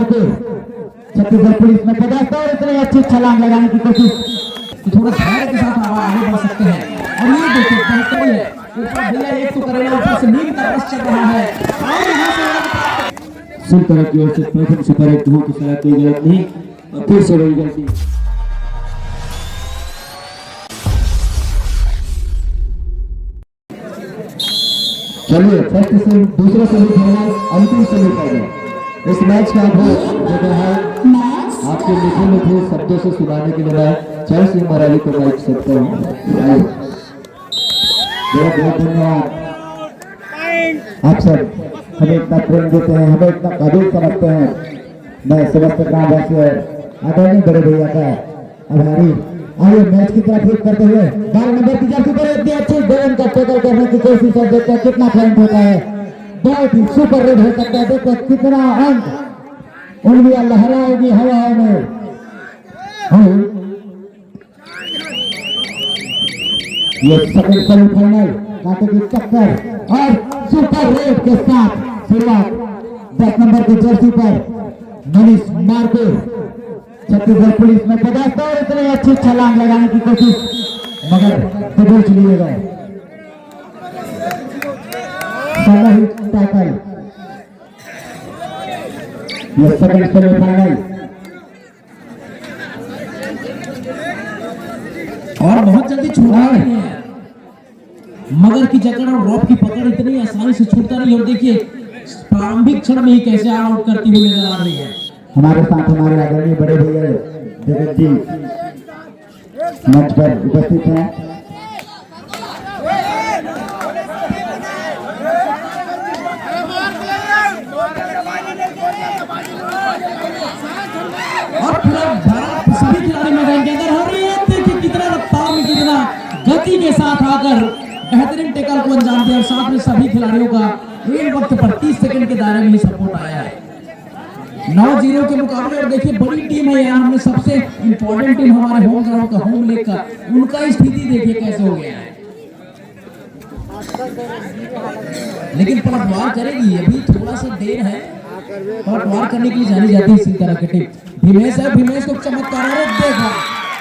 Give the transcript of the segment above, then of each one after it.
मारते छत्तीसगढ़ पुलिस में पहुंचता है। इतने अच्छी छलांग लगाने की कोशिश, थोड़ा धैर्य के साथ आगे बढ़ सकते हैं। और ये देखिए बेहतरीन है, ऊपर भैया एक तो करेगा, ऊपर से नीम का रस चल रहा है। और यहाँ से सुल्तान की ओर से प्रथम सुपर हिट हो कि सारा कोई गलत नहीं और फिर से वही गलती। चलिए फर्स्ट से दूसरा सेमीफाइनल अंतिम सेमीफाइनल इस मैच का जो है आपके मीठे मीठे शब्दों से सुनाने के लिए मैं जय सिंह मराली को माइक सकता हूँ। बहुत बहुत धन्यवाद। आप सब हमें इतना प्रेम देते हैं, हमें इतना काबिल समझते हैं। मैं समस्त ग्रामवासी और आदरणीय बड़े भैया का आभारी। आइए मैच की तरफ रुख करते हुए 12 नंबर की जर्सी पर इतनी अच्छी गेंद का टैकल करने की कोशिश और देखते हैं कितना पॉइंट होता है। बहुत ही सुपर रेड हो सकता है। देखो कितना अंक उंगलियां लहराएगी हवाओं में। ये सेकंड सेमीफाइनल कांटे की टक्कर और सुपर रेड के साथ शुरुआत 10 नंबर की जर्सी पर मनीष मार्के छत्तीसगढ़ पुलिस में पहुंचता है। इतने अच्छी छलांग लगाने की कोशिश मगर दबोच लिए गए। टैकल ये सेकंड सेमीफाइनल और बहुत जल्दी छूटा है। मगर की जकड़ और रॉप की पकड़ इतनी आसानी से छूटता नहीं। और देखिए प्रारंभिक क्षण में ही कैसे आउट करती हुई नजर आ रही है। हमारे साथ हमारे आदरणीय बड़े भैया जगत जी मंच पर उपस्थित हैं। और पूरा सभी खिलाड़ी मैदान के अंदर हो रही है। देखिए कितना रफ्तार में, कितना गति के साथ आकर बेहतरीन टैकल को अंजाम दिया। और साथ में सभी खिलाड़ियों का एक वक्त पर 30 सेकंड के दायरे में ही सपोर्ट आया है 9-0 के मुकाबले। और देखिए बड़ी टीम है यहाँ। हमने सबसे इंपॉर्टेंट टीम हमारे होम ग्राउंड का होम लेग का, उनका स्थिति देखिए कैसे हो गया है। लेकिन पलटवार करेगी, अभी थोड़ा सा देर है। पलटवार करने के लिए जानी जाती है इसी तरह की टीम। भीमेश है, भीमेश को चमत्कार देखा,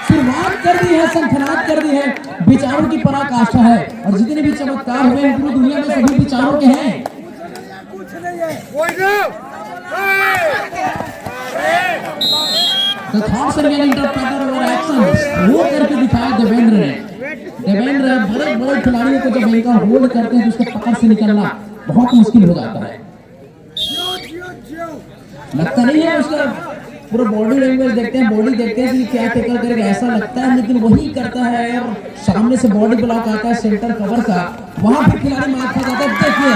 शुरुआत कर दी है, संखनाद कर दी है। विचारों की पराकाष्ठा है और जितने भी चमत्कार हुए हैं पूरी दुनिया में सभी विचारों के हैं। The thoughts and interpreter over actions वो करके दिखाया देवेंद्र ने। देवेंद्र बड़े बड़े खिलाड़ियों को जब इनका होल्ड करते हैं तो उसके पकड़ से निकलना बहुत मुश्किल हो जाता है। लगता नहीं है उसका पूरा बॉडी लैंग्वेज देखते हैं, बॉडी देखते हैं कि क्या टैकल करेगा ऐसा लगता है, लेकिन वही करता है। और सामने से बॉडी ब्लॉक आता है सेंटर कवर का, वहां पे खिलाड़ी मार खा जाता है। देखिए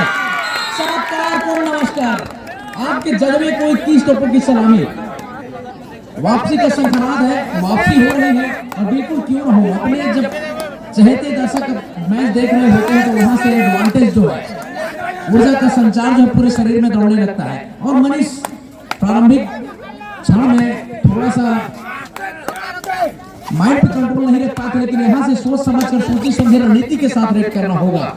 चमत्कार को नमस्कार, आपके जज में कोई 30 टोपों की सलामी। वापसी का संखनाद है, वापसी हो रही है और बिल्कुल क्यों हो। अपने जब चहेते दर्शक मैच देख रहे होते हैं तो वहां से एडवांटेज जो है, ऊर्जा का संचार जो पूरे शरीर में दौड़ने लगता है। और मनीष प्रारंभिक क्षण में थोड़ा सा माइंड पे कंट्रोल नहीं रख पाते, लेकिन यहाँ से सोच समझकर सोची समझी रणनीति के साथ रेड करना होगा।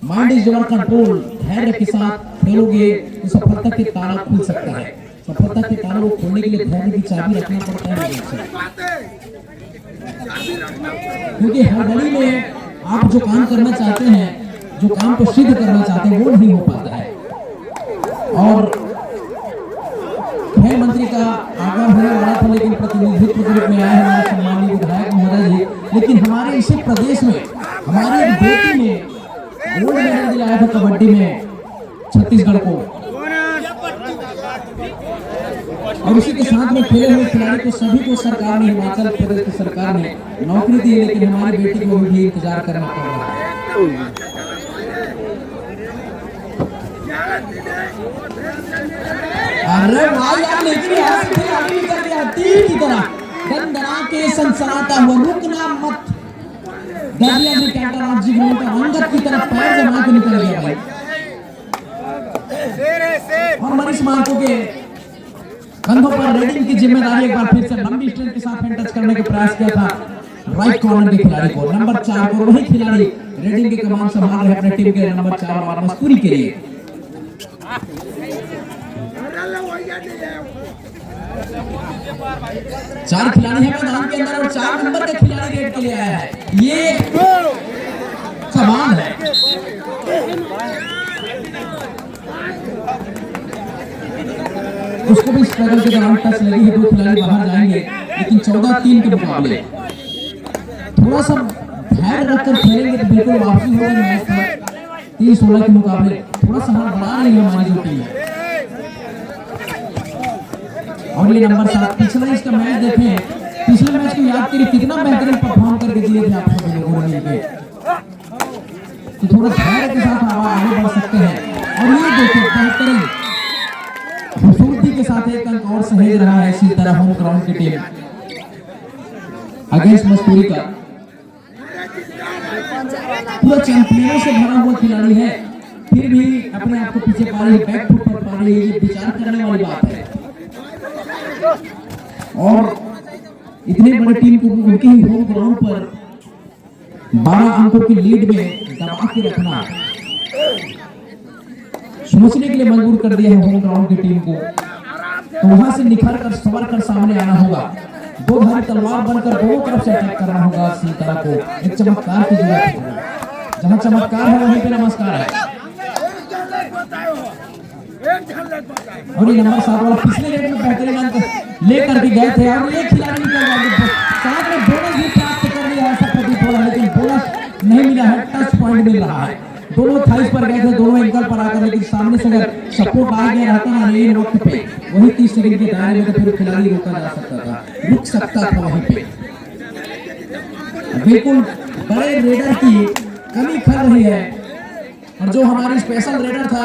माइंड इज योर कंट्रोल, धैर्य के साथ खेलोगे तो सफलता के ताला खुल सकता है। सफलता के ताला को खोलने के लिए धैर्य की चाबी रखना पड़ता है, क्योंकि हड़बड़ी में आप जो काम करना चाहते हैं, जो काम को सिद्ध करना चाहते हैं, वो नहीं हो पाता है। और खेल मंत्री का आगाह होने वाला था, लेकिन प्रतिनिधित्व के रूप में आए हमारे सम्मानित विधायक महोदय जी। लेकिन हमारे इसी प्रदेश में हमारी एक बेटी ने गोल्ड मेडल दिलाया था कबड्डी में छत्तीसगढ़ को। और उसी के साथ में खेले हुए खिलाड़ी को सभी को सरकार ने, हिमाचल प्रदेश की सरकार ने नौकरी दी, लेकिन हमारी बेटी को भी इंतजार करना पड़ रहा है। अरे वाह यार, लेकिन यहाँ से खिलाड़ी निकल गया तीर की तरह, दंदना के सनसनाता हुआ, रुकना मत। दरिया में कैंटर जी ग्राउंड का अंगद की तरफ पैर जमा के निकल गया भाई। और मनीष मार्को के कंधों पर रेडिंग की जिम्मेदारी एक बार फिर से लंबी स्ट्रेंथ के साथ टच करने का प्रयास किया था राइट कॉर्नर के खिलाड़ी को, नंबर 4 को। वही खिलाड़ी रेडिंग की कमान संभाल रहे अपने टीम के नंबर 4 और मस्तूरी के लिए। 4 खिलाड़ी है मैदान के अंदर और 4 नंबर का खिलाड़ी रेड के लिए आया है। ये सवाल है। उसको भी स्ट्रगल के दौरान टच लगी है, 2 खिलाड़ी बाहर जाएंगे, लेकिन 14-3 के मुकाबले थोड़ा सा धैर्य रखकर खेलेंगे तो बिल्कुल वापसी होगी मैच में। 30-16 के मुकाबले थोड़ा सा हाथ बढ़ा रही है हमारी जो टीम है। और ये नंबर 7 पिछला इसका मैच देखें, पिछले मैच को याद करिए कितना बेहतरीन परफॉर्म करके दिए थे आप सभी लोगों ने मिलकर। तो थोड़ा धैर्य के साथ आगे बढ़ सकते हैं। और ये देखिए बेहतरीन खूबसूरती के साथ एक अंक और सहेज रहा है इसी तरह होम ग्राउंड की टीम अगेंस्ट मस्तूरी का। पूरा चैंपियनों से भरा हुआ खिलाड़ी है, फिर भी अपने आप को पीछे पा रही है, बैक फुट पर पा रही है। ये विचार करने वाली बात है। और इतने बड़े टीम को उनके ही होम ग्राउंड पर 12 अंकों की लीड में दबा के रखना सोचने के लिए मजबूर कर दिया है होम ग्राउंड की टीम को। तो वहां से निखर कर सवर कर सामने आना होगा, 2 धारी तलवार बनकर दोनों तरफ से अटैक करना होगा सीता को। एक चमत्कार की जरूरत है, जहां चमत्कार है वहीं पे नमस्कार है। और ये नंबर 7 वाला पिछले रेट में बेहतरीन अंक लेकर के गए थे और ये खिलाड़ी निकल गया, साथ में बोनस भी प्राप्त कर लिया है सब प्रतीत हो रहा है, लेकिन बोनस नहीं मिला है, टच पॉइंट मिल रहा है। दोनों थाइस पर गए थे, दोनों एंकल पर आकर, लेकिन सामने से अगर सपोर्ट आ गया रहता ना ये वक्त पे वही 30 सेकंड के दायरे में तो फिर खिलाड़ी रोका जा सकता था, रुक सकता था वहीं पे। बिल्कुल बड़े रेडर की कमी कर रही है। और जो हमारी स्पेशल रेडर था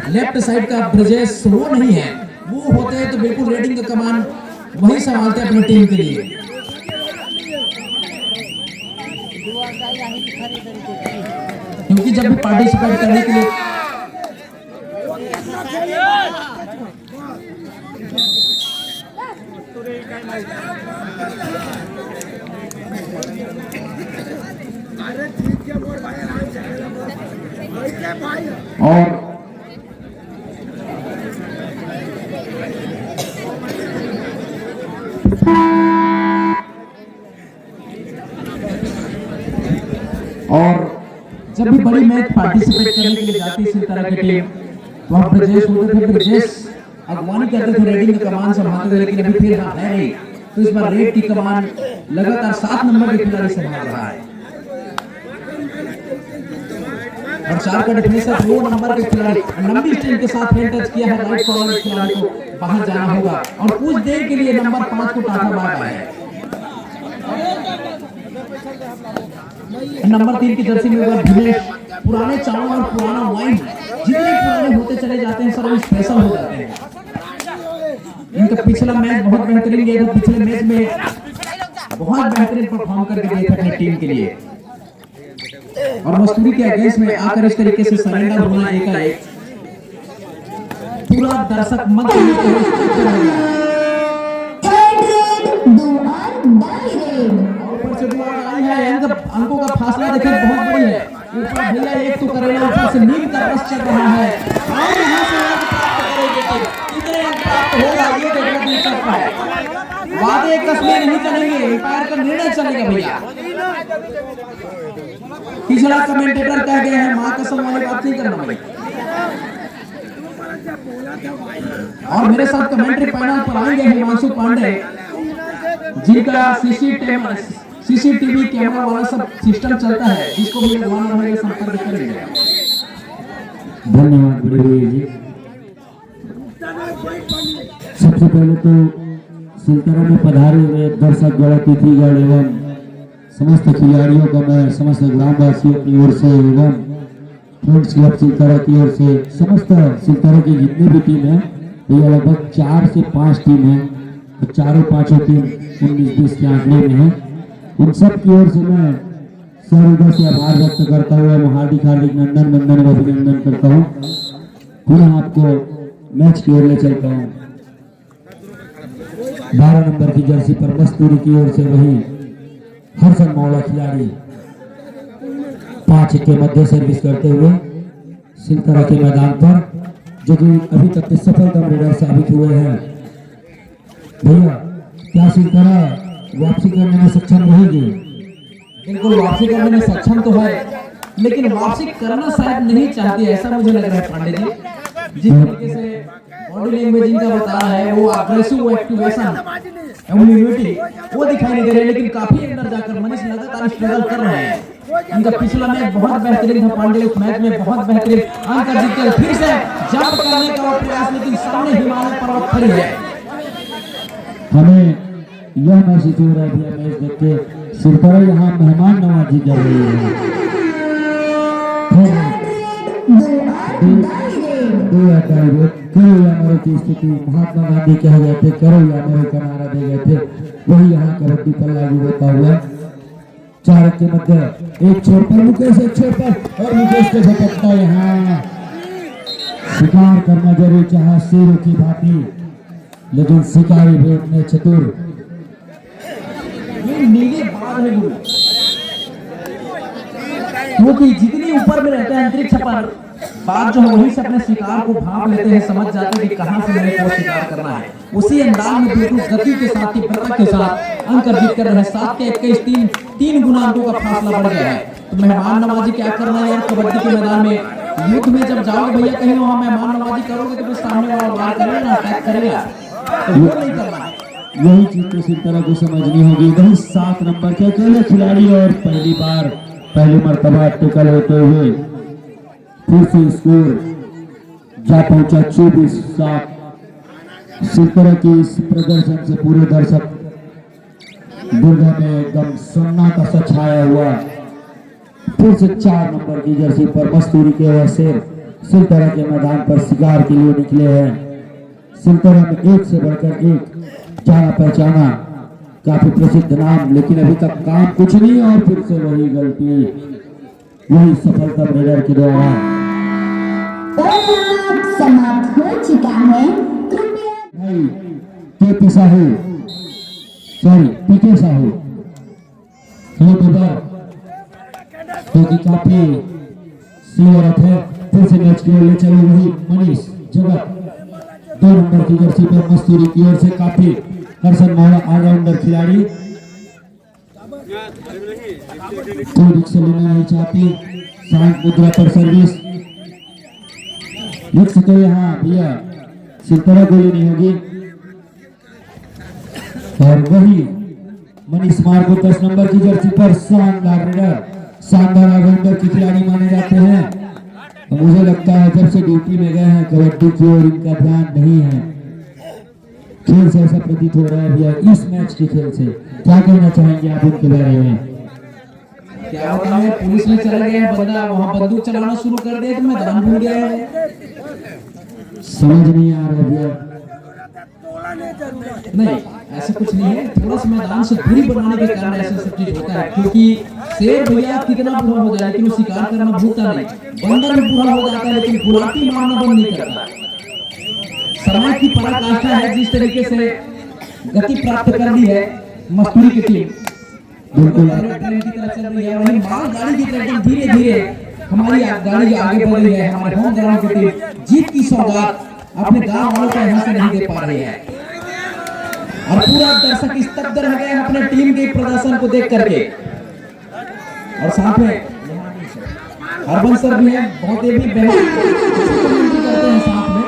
लेफ्ट साइड का ब्रजेश, वो नहीं है। वो होते हैं तो बिल्कुल रेडिंग का कमान वही संभालते अपनी टीम के लिए। क्योंकि जब भी पार्टिसिपेट करने के लिए और जब भी बड़ी मैच पार्टिसिपेट करने के लिए जाती इसी तरह की टीम, वहाँ ब्रजेश होते थे। ब्रजेश अगवानी करते थे, रेडिंग का कमान संभालते थे, लेकिन अभी फिर है नहीं। तो इस बार रेड की कमान लगातार 7 नंबर के खिलाड़ी संभाल रहा है और 4 का डिफेंसर 2 नंबर के खिलाड़ी लंबी स्ट्रिंग के साथ फेल टच किया है। राइट कॉर्नर खिलाड़ी को बाहर जाना होगा और कुछ देर के लिए नंबर 5 को टाटा बाग है। नंबर 3 की जर्सी में दिनेश, पुराने चावल और पुराना वाइन जितने पुराने होते चले जाते हैं सब स्पेशल हो जाते हैं। इनका पिछला मैच बहुत बेहतरीन गया था, पिछले मैच में बहुत बेहतरीन परफॉर्म करके गए थे अपनी टीम के लिए। और मस्तूरी के अगेंस्ट में आकर इस तरीके से सरेंडर होना एक पूरा दर्शक मंच अंकों का फासला देखिए बहुत बड़ी है। ऊपर भैया एक तो करेगा, ऊपर से नींद का रस चल रहा है और यहाँ से कितने अंक प्राप्त होगा ये देखना दिलचस्प है। वादे कसमें नहीं चलेंगे, एम्पायर का निर्णय चलेगा भैया। पिछला कमेंटेटर कह गए हैं मां कसम वाली बात नहीं करना भाई। और मेरे साथ कमेंट्री पैनल पर आएंगे हिमांशु पांडे, जिनका सीसीटीवी कैमरा वाला सब सिस्टम चलता है, जिसको भी लगवाना होगा संपर्क करेंगे। धन्यवाद बड़े जी। सबसे पहले तो सिलतरा में पधारे हुए दर्शक गण, अतिथिगण एवं समस्त खिलाड़ियों का मैं समस्त ग्रामवासियों की ओर से एवं फ्रेंड्स क्लब सिलतरा की ओर से समस्त सिलतरा की जितनी भी टीम है, ये लगभग 4 से 5 टीम है, तो चारों पांचों टीम 19-20 के आंकड़े में है। उन सब की ओर से मैं सहृदय से आभार व्यक्त करता हूँ, हार्दिक हार्दिक नंदन वंदन व अभिनंदन करता हूँ। पुनः आपको मैच की ओर ले चलता हूँ। 12 नंबर की जर्सी पर मस्तूरी की ओर से वही हरसन मौला खिलाड़ी 5 के मध्य सर्विस करते हुए सिलतरा के मैदान पर, जो कि अभी तक के सफलतम रेडर साबित हुए हैं। भैया क्या सिलतरा वापसी करने में सक्षम रहेगी? बिल्कुल वापसी करने में सक्षम तो है, लेकिन वापसी करना शायद नहीं चाहती, ऐसा मुझे लग रहा है पांडे जी। जिस तरीके से बॉडी लैंग्वेज इनका बता रहा है, वो अग्रेसिव एक्टिवेशन इम्यूनिटी वो दिखाई नहीं दे रही, लेकिन काफी अंदर जाकर मनीष लगातार स्ट्रगल कर रहे हैं। इनका पिछला मैच बहुत बेहतरीन था पांडे, उस मैच में बहुत बेहतरीन अंक जीतकर फिर से जंप करने का प्रयास, लेकिन सामने हिमालय पर्वत खड़ी है। हमें यह महसूस हो रहा है भैया मैच देख के सिलतरा यहाँ मेहमान नवाजी कर रही है। करो या मरो की स्थिति महात्मा गांधी कहे गए थे, करो या मरो का नारा दे गए थे, वही यहाँ कबड्डी पर लागू होता हुआ। चार के मध्य एक छोर पर मुकेश, एक छोर पर, और मुकेश को झपटता यहाँ शिकार करना जरूर चाहा शेरों की भांति, लेकिन शिकारी भी इतने चतुर। ये नीले बाल है गुरु, क्योंकि जितनी ऊपर में रहते हैं अंतरिक्ष पर, बात जो है वही से अपने शिकार को भाप लेते हैं, समझ जाते हैं कि कहां से मेरे को शिकार करना है। उसी अंदाज में बिल्कुल गति के साथ, तीव्रता के साथ अंक अर्जित कर रहे हैं। 7 के 21 तीन गुना अंकों का फासला बढ़ गया है। तो मेहमान नवाजी क्या करना है यार कबड्डी के मैदान में, युद्ध में जब जाओगे भैया कहीं वहां मेहमान नवाजी करोगे तो फिर सामने वाला वार करेगा ना, अटैक करेगा, तो वो नहीं करना है। यही चीज तो सिलतरा को समझनी होगी। वही 7 नंबर के अकेले खिलाड़ी और पहली मर्तबा टिकल होते हुए फिर से स्कोर जा पहुंचा 24-7। सिलतरा की इस प्रदर्शन से पूरे दर्शक दुर्गा में एकदम सन्नाटा सा छाया हुआ। फिर से 4 नंबर की जर्सी पर मस्तूरी के वह शेर सिलतरा के मैदान पर शिकार के लिए निकले हैं। सिलतरा में एक से बढ़कर एक जाना पहचाना काफी प्रसिद्ध नाम, लेकिन अभी तक काम कुछ नहीं, और फिर से वही गलती, वही सफलता ब्रेडर के द्वारा। समाप्त हो चुका है, कृपया केपी साहू, सॉरी पीके साहू, क्योंकि काफी सीवरत है। फिर से मैच के लिए चले वही मनीष जगत, 2 नंबर की जर्सी पर मस्तूरी की ओर से काफी हर्षण मौला ऑलराउंडर खिलाड़ी, कोई रिक्शा लेना नहीं चाहती, शांत मुद्रा पर सर्विस, रिक्स तो यहाँ भैया सिलतरा गोली नहीं होगी। और वही मनीष मार्गो 10 नंबर की जर्सी पर शानदार ऑलराउंडर की खिलाड़ी माने जाते हैं। और मुझे लगता है जब से ड्यूटी में गए हैं कबड्डी की ओर इनका ध्यान नहीं है। खेल से ऐसा प्रतीत हो रहा है भैया, इस मैच के खेल से क्या कहना चाहेंगे आप उनके बारे में? क्या होता है, पुलिस में चला गया बंदा, वहां बंदूक चलाना शुरू कर दिया तो मैदान भूल गया है। समझ नहीं आ रहा भैया। नहीं ऐसा कुछ नहीं है, थोड़ा सा मैदान से दूरी बनाने के कारण ऐसा सब चीज होता है। क्योंकि शेर भैया कितना बुरा हो जाए लेकिन वो शिकार करना भूलता नहीं, बंदर भी बुरा हो जाता है लेकिन गुलाटी मारना बंद नहीं करता। समय की पराकाष्ठा है, जिस तरीके से गति प्राप्त कर ली है मस्तूरी की टीम, बिल्कुल ट्रेन की तरह चल रही है, वहीं माल गाड़ी की तरह धीरे धीरे हमारी गाड़ी आगे बढ़ रही है। हमारे होम ग्राउंड की टीम जीत की सौगात अपने गांव वालों को यहाँ से नहीं दे पा रही है, और पूरा दर्शक स्तब्ध रह गए अपने टीम के प्रदर्शन को देख करके। और साथ में हरबंस सर भी है, बहुत ही बेहतरीन करते हैं साथ में।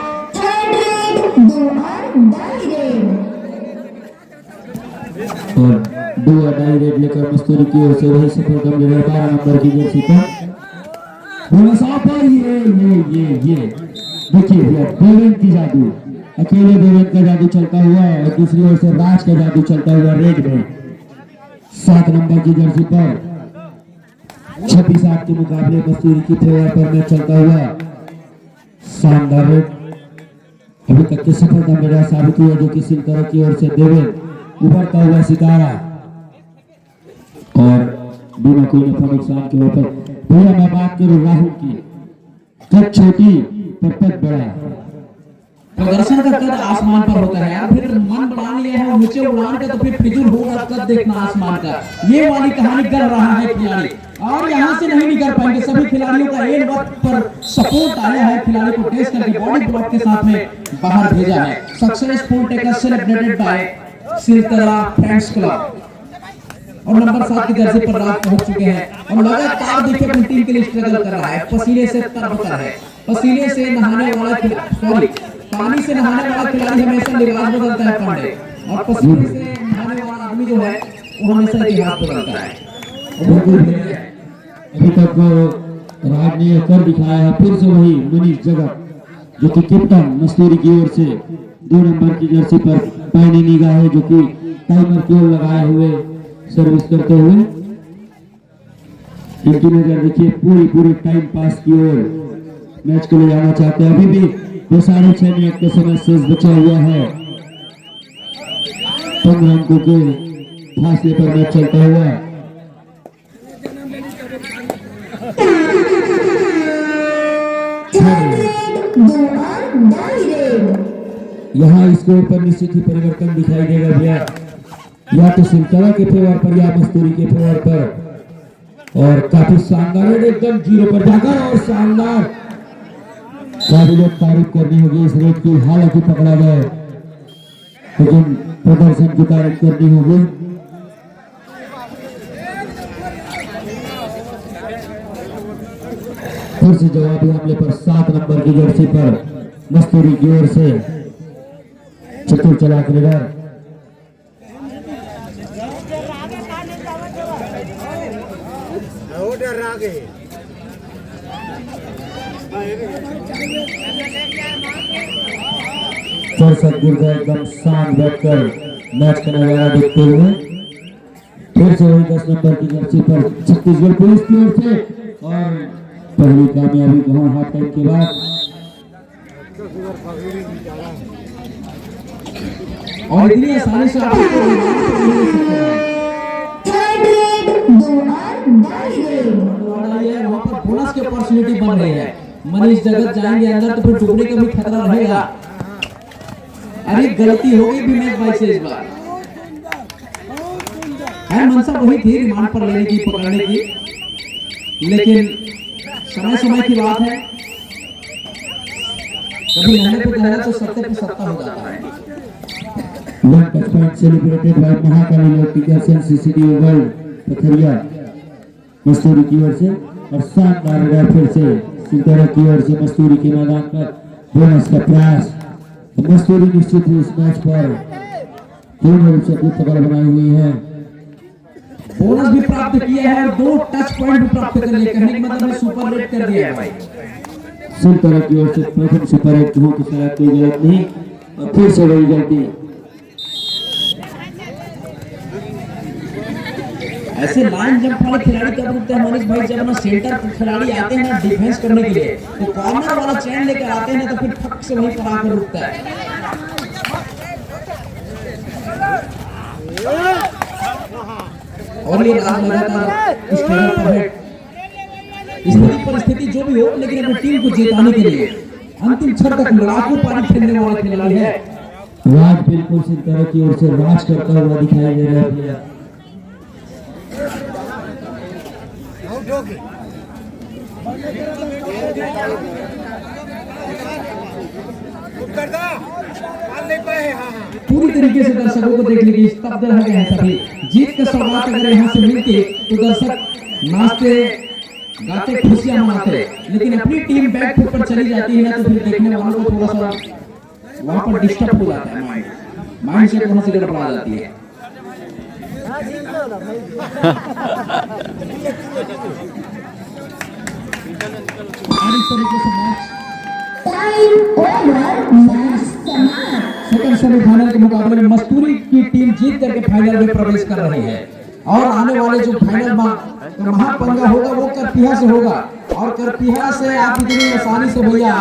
और 2 अडाई रेड लेकर मस्तूरी की ओर से वही सफलता मिल रहा है 12 नंबर की जर्सी पर। ये देखिए भैया देवेंद्र की जादू, अकेले देवेंद्र का जादू चलता हुआ और दूसरी ओर से राज का जादू चलता हुआ रेड में 7 नंबर की जर्सी पर 26-8 के मुकाबले मस्तूरी की फेवर पर मैच चलता हुआ। शानदार रेड अभी तक की सफलता मेरा साबित हुआ, जो कि सिलतरा की ओर से देवेंद्र उभरता हुआ सितारा, और बिना कोई नफा नुकसान के ऊपर। भैया मैं बात करूं राहुल की, कद छोटी पर पद बड़ा, प्रदर्शन का कद आसमान पर होता है यार, फिर मन बना लिया है ऊंचे उड़ान का तो फिर फिजूल होगा कद देखना आसमान का। ये वाली कहानी कर रहा है खिलाड़ी, और यहाँ से नहीं निकल पाएंगे। सभी खिलाड़ियों का एक वक्त पर सपोर्ट आया है, खिलाड़ी को टेस्ट करके बॉडी ब्लॉक के साथ में बाहर भेजा है। Successful tackle celebrated by Siltara friends club. और नंबर 7 की जर्सी पर राज पहुंच चुके हैं और लगातार देखिए अपनी टीम के लिए स्ट्रगल कर रहा है। पसीने से तरबतर है, पसीने से नहाने वाला खिलाड़ी, पानी से नहाने वाला खिलाड़ी हमेशा लिबास बदलता है पांडे, और पसीने से नहाने वाला आदमी जो है वो हमेशा इतिहास बदलता है। अभी तक राज ने कर दिखाया है, फिर से वही मनीष जगत जो कि कैप्टन मस्तूरी की ओर से 2 नंबर की जर्सी पर पहनी निगाह है, जो कि टाइमर की ओर लगाए हुए सर्विस करते हुए। इनकी नजर देखिए पूरी टाइम पास की ओर मैच को ले जाना चाहते हैं। अभी भी 6.5 मिनट के समय शेष बचा हुआ है। 15 अंकों के फासले पर मैच चलता हुआ। यहाँ स्कोर पर निश्चित ही परिवर्तन दिखाई देगा भैया, या तो सिलतरा के फेवर पर या मस्तूरी के फेवर पर। और काफी शानदार एकदम 0 पर जाकर और शानदार काबिल तारीफ करनी होगी इस रेट की। हालांकि पकड़ा गया लेकिन प्रदर्शन की तारीफ करनी होगी। फिर से जवाबी हमले पर 7 नंबर की जर्सी पर मस्तूरी की ओर से चतुर चला करेगा। एकदम शान बैठकर मैच का नजारा देखते हुए फिर से वही 10 नंबर की जर्सी पर छत्तीसगढ़ पुलिस की ओर से और पहली कामयाबी गांव हाफ टाइम के बाद। और इतनी आसानी से आप वहाँ पर बोनस की अपॉर्चुनिटी बन रही है। मनीष जगत जाएंगे अंदर तो फिर डूबने का भी खतरा रहेगा। अरे गलती हो गई भी मैच भाई से इस बार। है मनसा वही थी रिमांड पर लेने की, पकड़ने की, लेकिन समय की बात है। कभी लहने पे गहरा तो सत्य पे सत्ता हो जाता है। One touch point celebrated by Mahakali लोग सीसीडी वर्ल्ड पथरिया मस्तूरी की ओर से। और शानदार फिर से सिलतरा की ओर से मस्तूरी के मैदान पर बोनस का प्रयास। तो मस्तूरी निश्चित ही इस मैच पर पूर्ण रूप से अपनी पकड़ बनाई हुई है। बोनस भी प्राप्त किया है और 2 टच पॉइंट भी प्राप्त कर लिए। कहने का मतलब है सुपर रेट कर दिया है भाई। सिलतरा की ओर से प्रथम सुपर रेट हो कि शायद कोई गलत नहीं और फिर से वही गलती। ऐसे लाइन जंप वाले खिलाड़ी कब रुकते हैं मनीष भाई? जब ना सेंटर खिलाड़ी आते हैं ना डिफेंस करने के लिए, तो कॉर्नर वाला चैन लेकर आते हैं तो फिर ठक से वहीं पर आकर रुकता है। और ये लगातार इस टेबल पर है। स्थिति परिस्थिति जो भी हो, लेकिन अपनी टीम को जिताने के लिए अंतिम क्षण तक लड़ाकू पारी खेलने वाला खिलाड़ी है। राज बिल्कुल सिलतरा की ओर से राज करता हुआ दिखाई दे रहा है। पूरी तरीके से दर्शकों को देखने की स्तब्ध रह गए हैं सभी। जीत का सौगात अगर यहाँ से मिलती तो दर्शक नाचते गाते खुशियां मनाते, लेकिन अपनी टीम बैक फुट पर चली जाती है ना तो फिर देखने वालों को थोड़ा सा वहां पर डिस्टर्ब हो जाता है। माइंड सेट वहां से गड़बड़ा जाती है। सेकंड सेमीफाइनल के मुकाबले में मस्तूरी की टीम जीत करके फाइनल में प्रवेश कर रही है और आने वाले जो फाइनल महापंगा होगा वो करपीहा से होगा। और करपीहा से आप इतनी आसानी से भैया